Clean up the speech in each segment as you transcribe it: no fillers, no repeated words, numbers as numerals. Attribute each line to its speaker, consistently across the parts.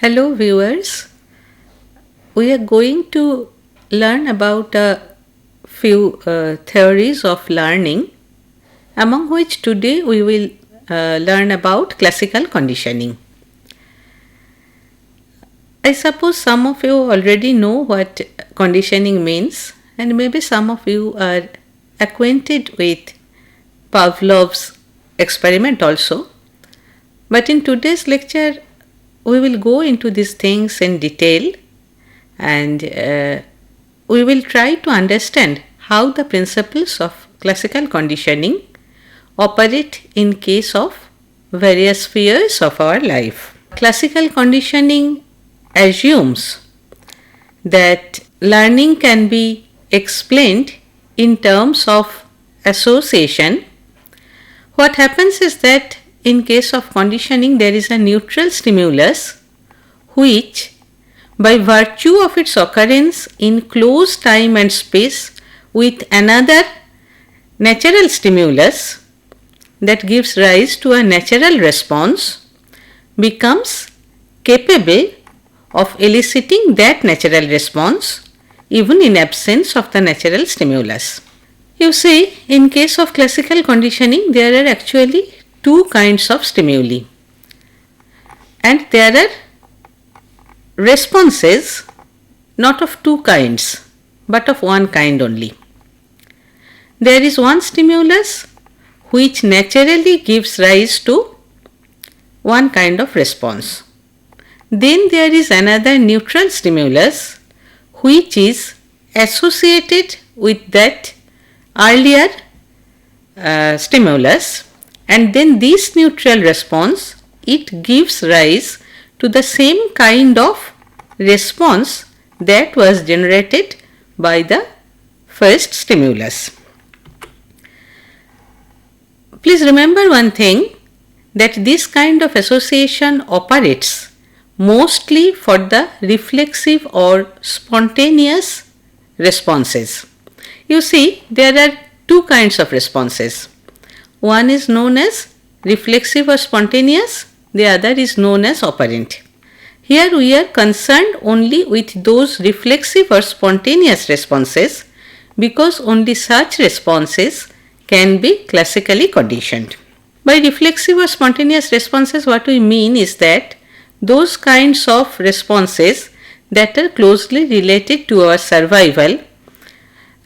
Speaker 1: Hello, viewers. We are going to learn about a few theories of learning, among which today we will learn about classical conditioning. I suppose some of you already know what conditioning means, and maybe some of you are acquainted with Pavlov's experiment also. But in today's lecture, we will go into these things in detail and we will try to understand how the principles of classical conditioning operate in case of various spheres of our life. Classical conditioning assumes that learning can be explained in terms of association. What happens is that in case of conditioning, there is a neutral stimulus which, by virtue of its occurrence in close time and space with another natural stimulus that gives rise to a natural response, becomes capable of eliciting that natural response even in absence of the natural stimulus. You see, in case of classical conditioning, there are actually two kinds of stimuli, and there are responses not of two kinds but of one kind only. There is one stimulus which naturally gives rise to one kind of response. Then there is another neutral stimulus which is associated with that earlier stimulus, and then this neutral response, it gives rise to the same kind of response that was generated by the first stimulus. Please remember one thing, that this kind of association operates mostly for the reflexive or spontaneous responses. You see, there are two kinds of responses. One is known as reflexive or spontaneous, the other is known as operant. Here we are concerned only with those reflexive or spontaneous responses because only such responses can be classically conditioned. By reflexive or spontaneous responses, what we mean is that those kinds of responses that are closely related to our survival.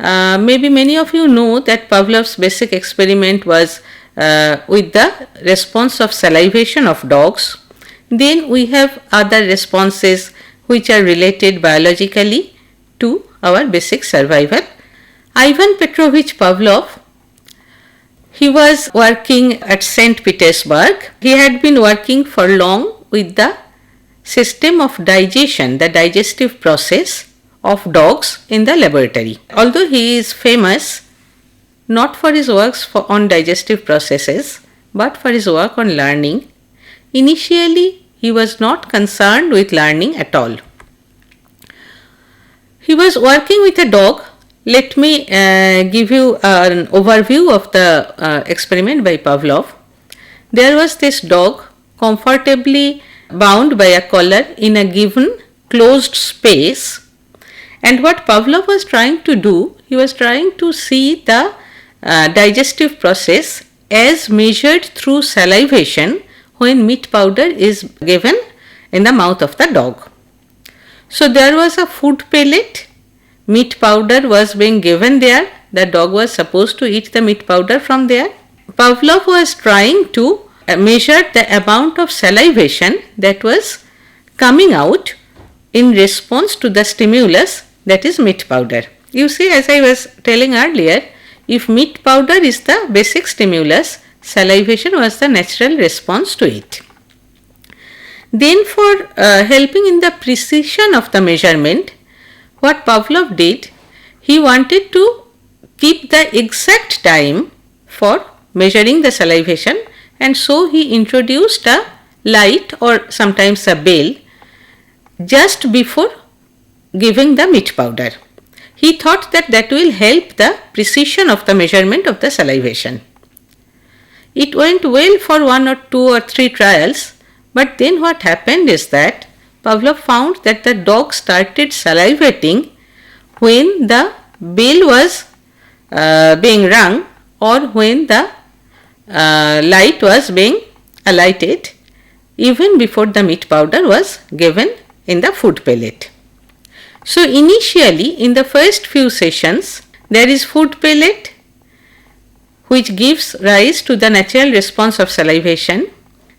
Speaker 1: Maybe many of you know that Pavlov's basic experiment was with the response of salivation of dogs. Then we have other responses which are related biologically to our basic survival. Ivan Petrovich Pavlov, he was working at St. Petersburg. He had been working for long with the system of digestion, the digestive process of dogs in the laboratory. Although he is famous not for his works on digestive processes but for his work on learning, initially he was not concerned with learning at all. He was working with a dog. Let me give you an overview of the experiment by Pavlov. There was this dog comfortably bound by a collar in a given closed space. And what Pavlov was trying to do, he was trying to see the digestive process as measured through salivation when meat powder is given in the mouth of the dog. So there was a food pellet, meat powder was being given there, the dog was supposed to eat the meat powder from there. Pavlov was trying to measure the amount of salivation that was coming out in response to the stimulus, that is meat powder. You see, as I was telling earlier, if meat powder is the basic stimulus, salivation was the natural response to it. Then for helping in the precision of the measurement, what Pavlov did, he wanted to keep the exact time for measuring the salivation, and so he introduced a light or sometimes a bell just before giving the meat powder. He thought that that will help the precision of the measurement of the salivation. It went well for 1 or 2 or 3 trials, but then what happened is that Pavlov found that the dog started salivating when the bell was being rung or when the light was being lighted, even before the meat powder was given in the food pellet. So initially in the first few sessions there is food pellet which gives rise to the natural response of salivation.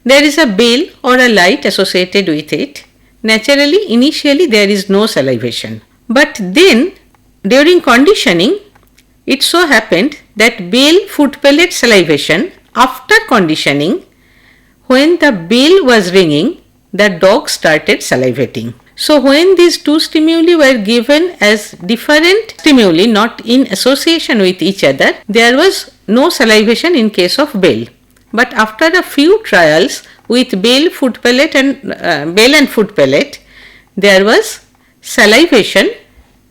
Speaker 1: There is a bell or a light associated with it. Naturally, initially there is no salivation. But then during conditioning, it so happened that bell food pellet salivation, after conditioning, when the bell was ringing, the dog started salivating. So when these two stimuli were given as different stimuli, not in association with each other, there was no salivation in case of bell. But after a few trials with bell, food pellet and food pellet, there was salivation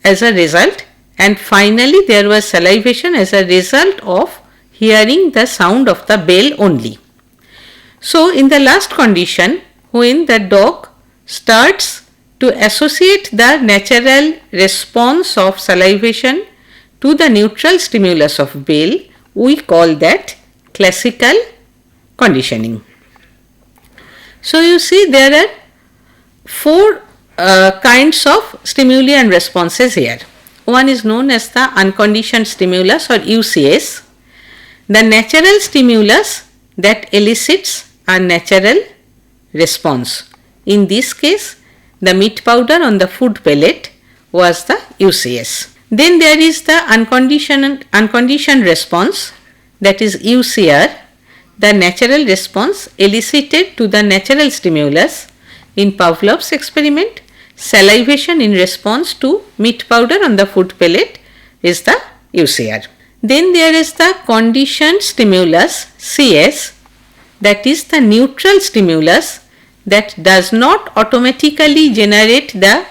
Speaker 1: as a result, and finally there was salivation as a result of hearing the sound of the bell only. So in the last condition, when the dog starts to associate the natural response of salivation to the neutral stimulus of bell, we call that classical conditioning. So you see there are four kinds of stimuli and responses here. One is known as the unconditioned stimulus or UCS, the natural stimulus that elicits a natural response. In this case, the meat powder on the food pellet was the UCS. Then there is the unconditioned response, that is UCR, the natural response elicited to the natural stimulus. In Pavlov's experiment, salivation in response to meat powder on the food pellet is the UCR. Then there is the conditioned stimulus CS, that is the neutral stimulus that does not automatically generate the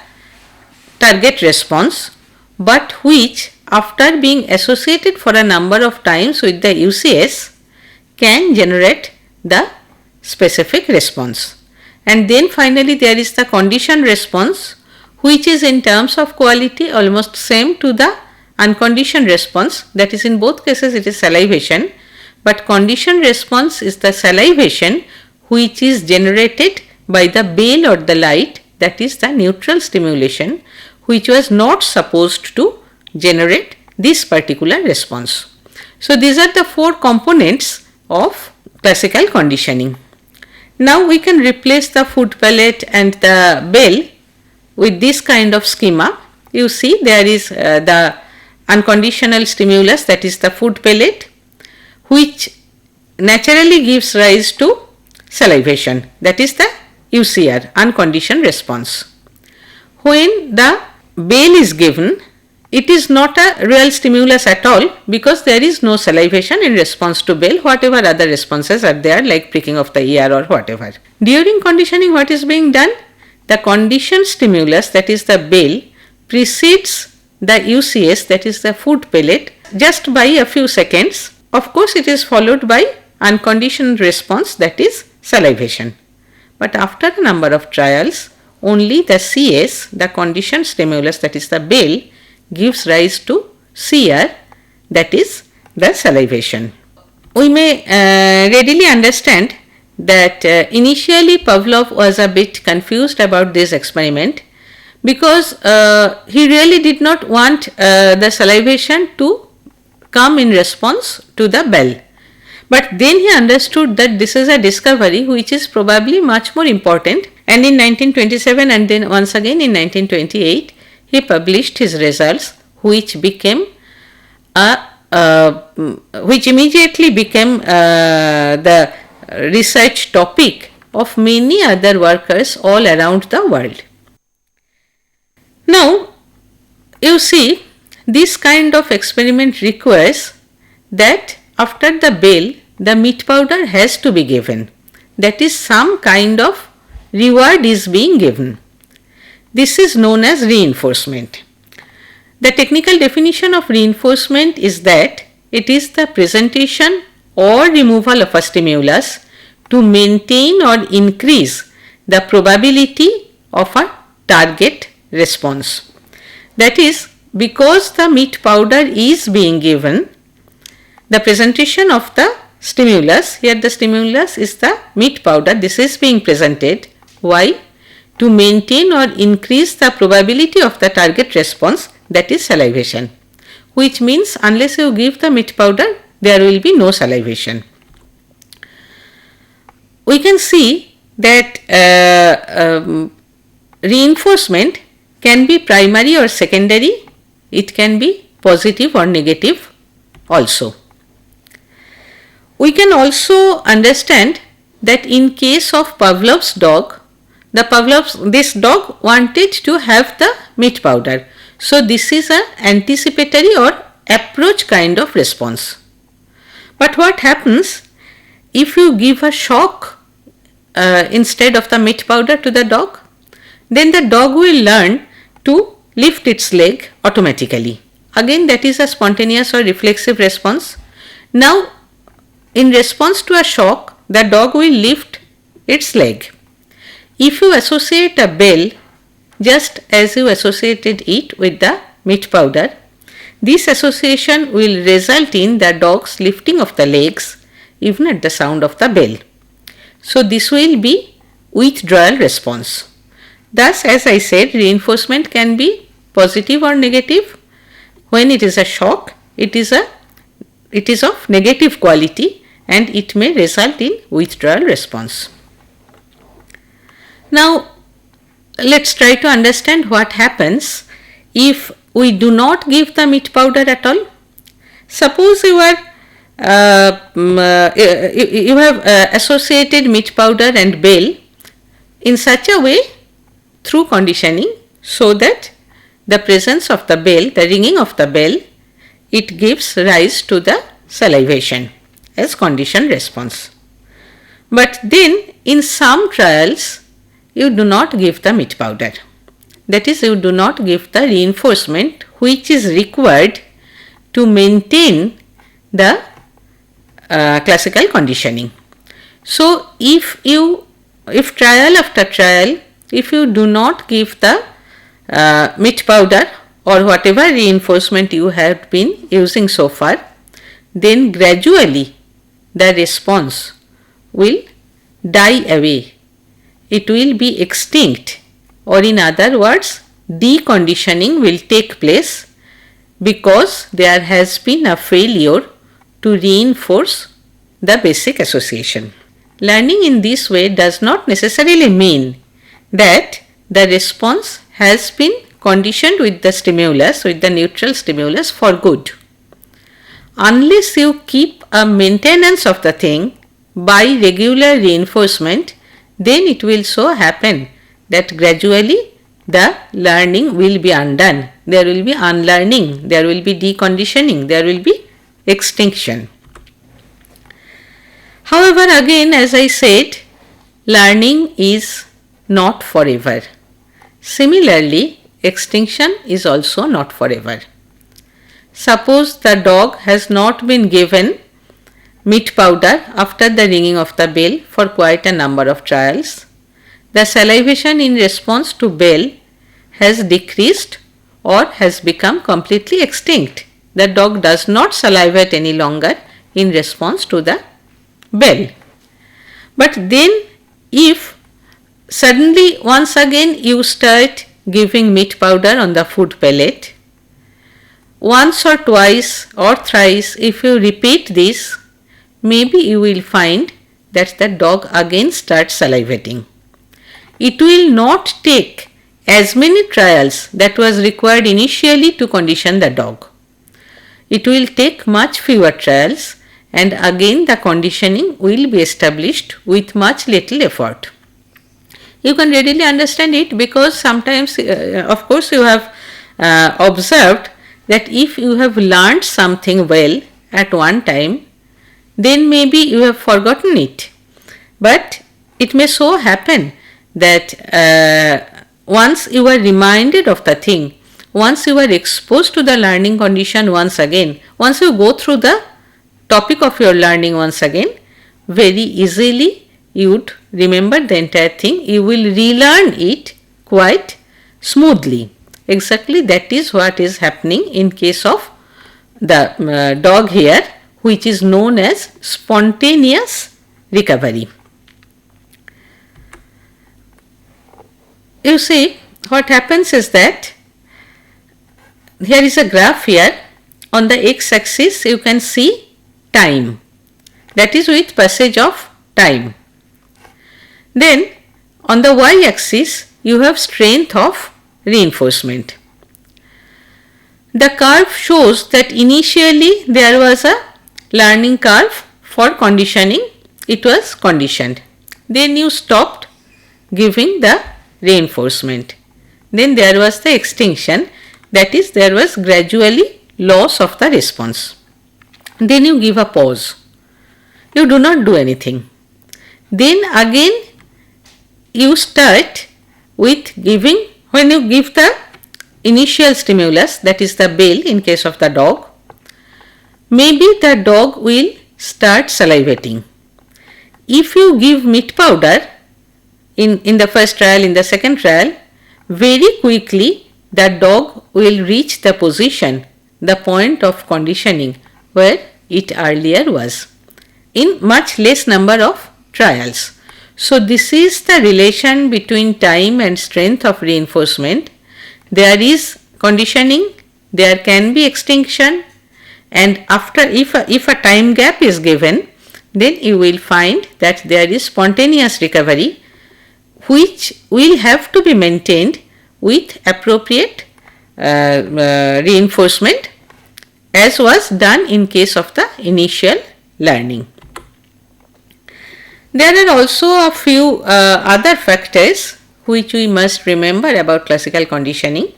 Speaker 1: target response, but which, after being associated for a number of times with the UCS, can generate the specific response. And then finally there is the conditioned response, which is in terms of quality almost same to the unconditioned response, that is in both cases it is salivation, but conditioned response is the salivation which is generated by the bell or the light, that is the neutral stimulation, which was not supposed to generate this particular response. So these are the four components of classical conditioning. Now we can replace the food pellet and the bell with this kind of schema. You see there is the unconditional stimulus, that is the food pellet, which naturally gives rise to salivation, that is the UCR, unconditioned response. When the bell is given, it is not a real stimulus at all, because there is no salivation in response to bell, whatever other responses are there like pricking of the ear or whatever. During conditioning, what is being done? The conditioned stimulus, that is the bell, precedes the UCS, that is the food pellet, just by a few seconds. Of course, it is followed by unconditioned response, that is salivation. But after a number of trials, only the CS, the conditioned stimulus, that is the bell, gives rise to CR, that is the salivation. We may readily understand that initially Pavlov was a bit confused about this experiment, because he really did not want the salivation to come in response to the bell. But then he understood that this is a discovery which is probably much more important, and in 1927 and then once again in 1928 he published his results, which immediately became the research topic of many other workers all around the world. Now, you see, this kind of experiment requires that after the bell, the meat powder has to be given. That is, some kind of reward is being given. This is known as reinforcement. The technical definition of reinforcement is that it is the presentation or removal of a stimulus to maintain or increase the probability of a target response. That is, because the meat powder is being given, the presentation of the stimulus, here the stimulus is the meat powder, this is being presented. Why? To maintain or increase the probability of the target response, that is salivation, which means unless you give the meat powder, there will be no salivation. We can see that reinforcement can be primary or secondary, it can be positive or negative also. We can also understand that in case of Pavlov's dog, this dog wanted to have the meat powder. So this is an anticipatory or approach kind of response. But what happens if you give a shock instead of the meat powder to the dog? Then the dog will learn to lift its leg automatically. Again, that is a spontaneous or reflexive response. Now, in response to a shock, the dog will lift its leg. If you associate a bell just as you associated it with the meat powder, this association will result in the dog's lifting of the legs even at the sound of the bell. So this will be withdrawal response. Thus, as I said, reinforcement can be positive or negative. When it is a shock, it is of negative quality and it may result in withdrawal response. Now, let's try to understand what happens if we do not give the meat powder at all. Suppose you have associated meat powder and bell in such a way through conditioning so that the presence of the bell, the ringing of the bell, it gives rise to the salivation as conditioned response. But then in some trials you do not give the meat powder. That is, you do not give the reinforcement which is required to maintain the classical conditioning. So if trial after trial, if you do not give the meat powder or whatever reinforcement you have been using so far, then gradually the response will die away. It will be extinct, or in other words, deconditioning will take place because there has been a failure to reinforce the basic association. Learning in this way does not necessarily mean that the response has been conditioned with the stimulus, with the neutral stimulus for good. Unless you keep a maintenance of the thing by regular reinforcement, then it will so happen that gradually the learning will be undone. There will be unlearning, there will be deconditioning, there will be extinction. However, again, as I said, learning is not forever. Similarly, extinction is also not forever. Suppose the dog has not been given meat powder after the ringing of the bell for quite a number of trials. The salivation in response to bell has decreased or has become completely extinct. The dog does not salivate any longer in response to the bell. But then if suddenly once again you start giving meat powder on the food pellet, once or twice or thrice if you repeat this, maybe you will find that the dog again starts salivating. It will not take as many trials that was required initially to condition the dog. It will take much fewer trials and again the conditioning will be established with much little effort. You can readily understand it because sometimes of course you have observed that if you have learned something well at one time, then maybe you have forgotten it. But it may so happen that once you are reminded of the thing, once you are exposed to the learning condition once again, once you go through the topic of your learning once again, very easily you would remember the entire thing. You will relearn it quite smoothly. Exactly that is what is happening in case of the dog here, which is known as spontaneous recovery. You see, what happens is that here is a graph here. On the x-axis you can see time, that is with passage of time. Then on the y-axis you have strength of reinforcement. The curve shows that initially there was a learning curve for conditioning, it was conditioned. Then you stopped giving the reinforcement. Then there was the extinction, that is there was gradually loss of the response. Then you give a pause. You do not do anything. Then again you start with giving, when you give the initial stimulus, that is the bell in case of the dog, maybe the dog will start salivating. If you give meat powder in the first trial, in the second trial, very quickly the dog will reach the position, the point of conditioning where it earlier was, in much less number of trials. So this is the relation between time and strength of reinforcement. There is conditioning, there can be extinction, and after if a time gap is given, then you will find that there is spontaneous recovery, which will have to be maintained with appropriate reinforcement, as was done in case of the initial learning. There are also a few other factors which we must remember about classical conditioning.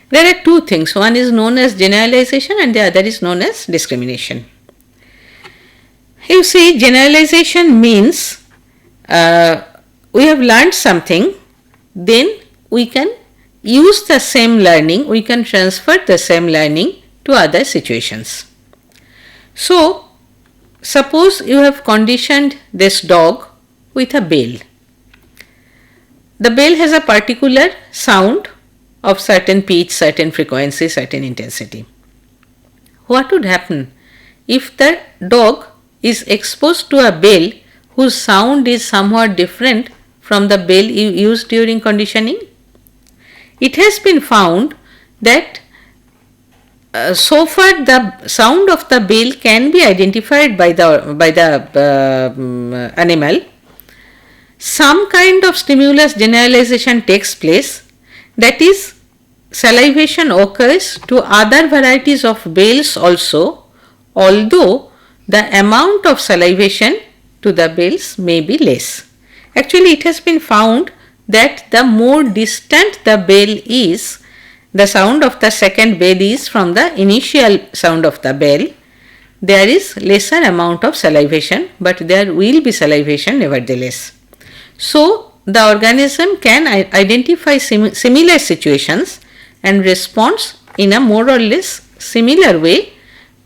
Speaker 1: There are two things, one is known as generalization and the other is known as discrimination. You see, generalization means we have learned something, then we can use the same learning, we can transfer the same learning to other situations. So, suppose you have conditioned this dog with a bell. The bell has a particular sound of certain pitch, certain frequency, certain intensity. What would happen if the dog is exposed to a bell whose sound is somewhat different from the bell you used during conditioning? It has been found that so far the sound of the bell can be identified by the animal. Some kind of stimulus generalization takes place, that is, salivation occurs to other varieties of bells also, although the amount of salivation to the bells may be less. Actually, it has been found that the more distant the bell is, the sound of the second bell is from the initial sound of the bell, there is lesser amount of salivation, but there will be salivation nevertheless. So, the organism can identify similar situations and responds in a more or less similar way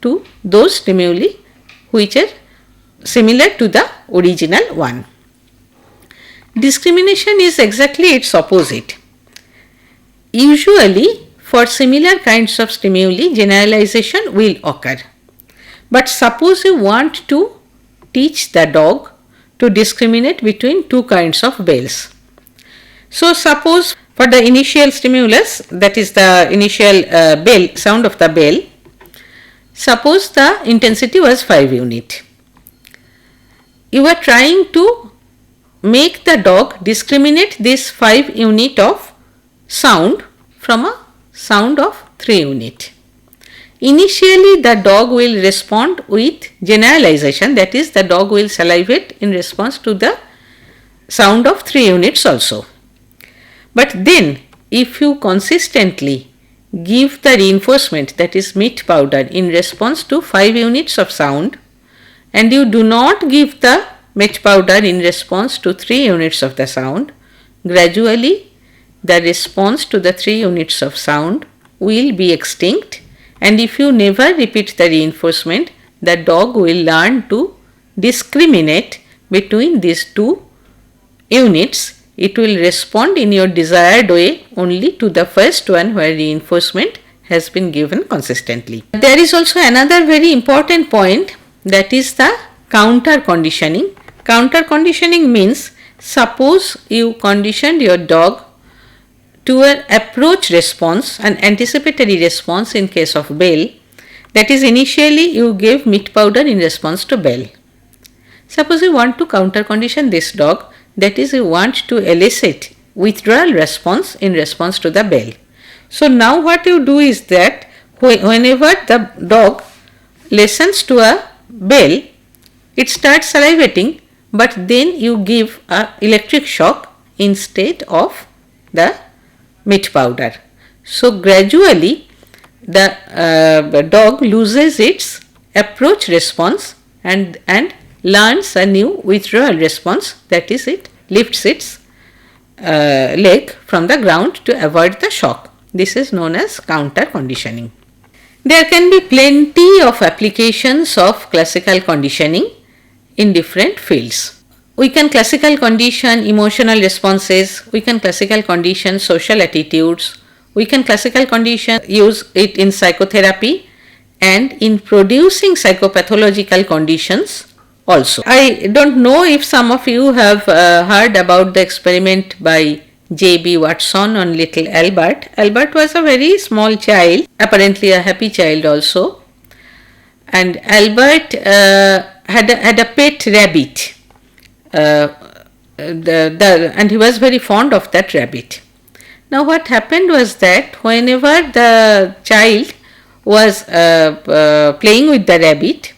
Speaker 1: to those stimuli which are similar to the original one. Discrimination is exactly its opposite. Usually, for similar kinds of stimuli, generalization will occur. But suppose you want to teach the dog to discriminate between two kinds of bells. So, suppose for the initial stimulus, that is the initial bell, sound of the bell, suppose the intensity was 5 unit. You are trying to make the dog discriminate this 5 unit of sound from a sound of 3 unit. Initially, the dog will respond with generalization, that is, the dog will salivate in response to the sound of 3 units also. But then, if you consistently give the reinforcement, that is meat powder, in response to 5 units of sound, and you do not give the meat powder in response to 3 units of the sound, gradually the response to the 3 units of sound will be extinct, and if you never repeat the reinforcement, the dog will learn to discriminate between these two units it will respond in your desired way only to the first one where reinforcement has been given consistently. There is also another very important point, that is the counter conditioning. Counter conditioning means, suppose you conditioned your dog to an approach response, an anticipatory response in case of bell, that is, initially you gave meat powder in response to bell. Suppose you want to counter condition this dog, that is, you want to elicit withdrawal response in response to the bell. So now what you do is that whenever the dog listens to a bell, it starts salivating, but then you give a electric shock instead of the meat powder. So gradually the dog loses its approach response and learns a new withdrawal response, that is, it lifts its leg from the ground to avoid the shock. This is known as counter conditioning. There can be plenty of applications of classical conditioning in different fields. We can classical condition emotional responses, we can classical condition social attitudes, we can classical condition use it in psychotherapy and in producing psychopathological conditions also. I don't know if some of you have heard about the experiment by J.B. Watson on little Albert. Albert was a very small child, apparently a happy child also, and Albert had a pet rabbit. And he was very fond of that rabbit. Now what happened was that whenever the child was playing with the rabbit,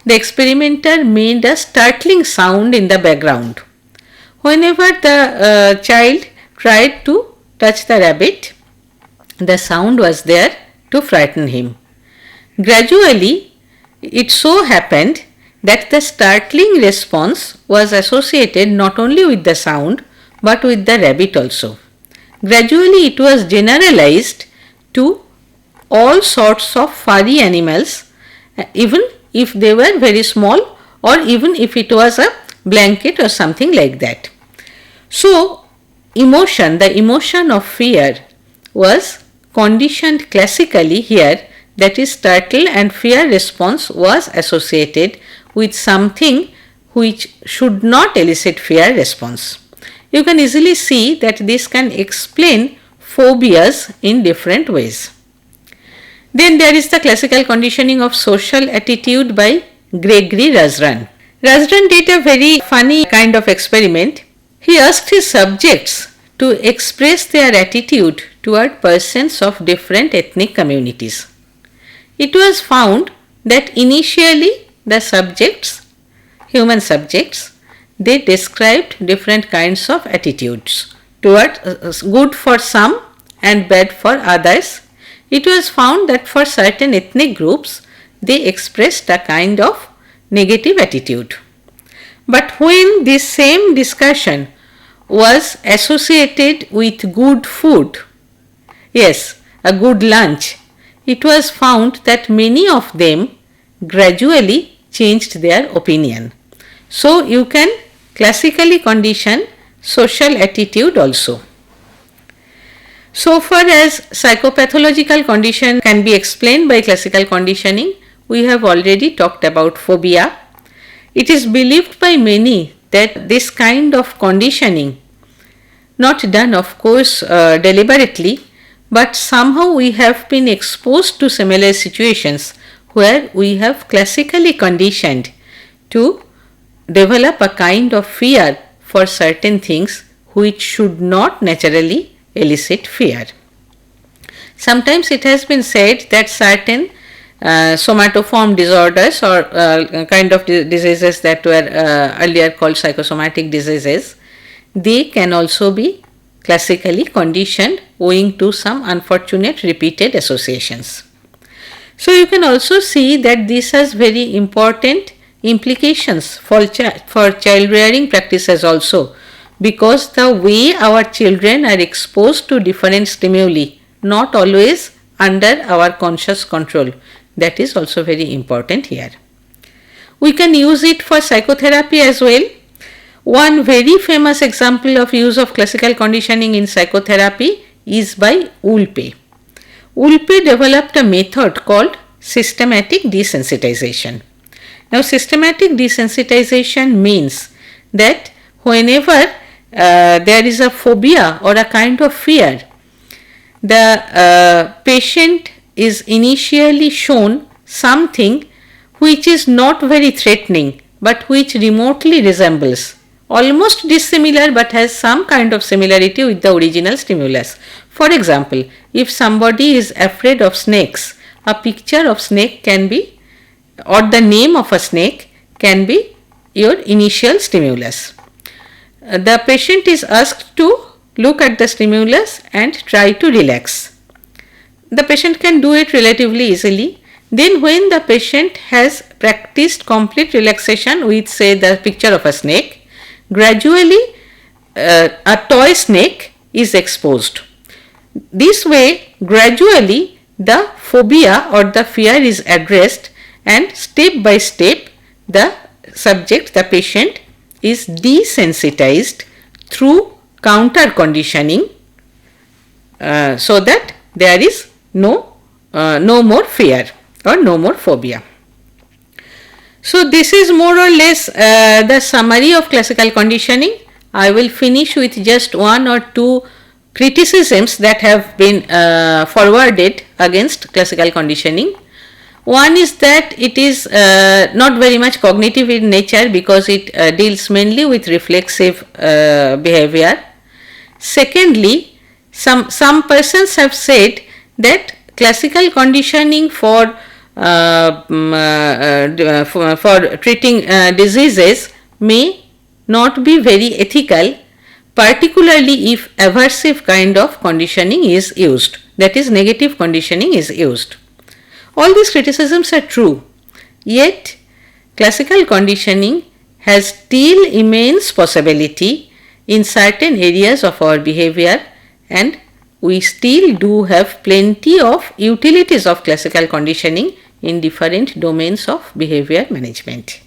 Speaker 1: the experimenter made a startling sound in the background. Whenever the child tried to touch the rabbit, the sound was there to frighten him. Gradually, it so happened that the startling response was associated not only with the sound but with the rabbit also. Gradually it was generalized to all sorts of furry animals, even if they were very small or even if it was a blanket or something like that. So the emotion of fear was conditioned classically here, that is, startle and fear response was associated with something which should not elicit fear response. You can easily see that this can explain phobias in different ways. Then there is the classical conditioning of social attitude by Gregory Razran. Razran did a very funny kind of experiment. He asked his subjects to express their attitude toward persons of different ethnic communities. It was found that initially the subjects, human subjects, they described different kinds of attitudes toward good for some and bad for others. It was found that for certain ethnic groups they expressed a kind of negative attitude. But when this same discussion was associated with good food, yes, a good lunch, it was found that many of them gradually changed their opinion. So you can classically condition social attitude also. So far as psychopathological condition can be explained by classical conditioning, we have already talked about phobia. It is believed by many that this kind of conditioning, not done of course deliberately, but somehow we have been exposed to similar situations where we have classically conditioned to develop a kind of fear for certain things which should not naturally elicit fear. Sometimes it has been said that certain somatoform disorders or kind of diseases that were earlier called psychosomatic diseases, they can also be classically conditioned owing to some unfortunate repeated associations. So you can also see that this has very important implications for child rearing practices also, because the way our children are exposed to different stimuli, not always under our conscious control, that is also very important here. We can use it for psychotherapy as well. One very famous example of use of classical conditioning in psychotherapy is by Ulpe. Ulpe developed a method called systematic desensitization. Now, systematic desensitization means that whenever there is a phobia or a kind of fear, the patient is initially shown something which is not very threatening but which remotely resembles, almost dissimilar but has some kind of similarity with the original stimulus. For example, if somebody is afraid of snakes, a picture of snake can be, or the name of a snake can be your initial stimulus. The patient is asked to look at the stimulus and try to relax. The patient can do it relatively easily. Then when the patient has practiced complete relaxation with, say, the picture of a snake, gradually a toy snake is exposed. This way, gradually the phobia or the fear is addressed, and step by step the subject, the patient, is desensitized through counter conditioning so that there is no more fear or no more phobia. So this is more or less the summary of classical conditioning. I will finish with just one or two criticisms that have been forwarded against classical conditioning. One is that it is not very much cognitive in nature because it deals mainly with reflexive behavior. Secondly, some persons have said that classical conditioning for treating diseases may not be very ethical, particularly if aversive kind of conditioning is used, that is, negative conditioning is used. All these criticisms are true, yet classical conditioning has still immense possibility in certain areas of our behavior, and we still do have plenty of utilities of classical conditioning in different domains of behavior management.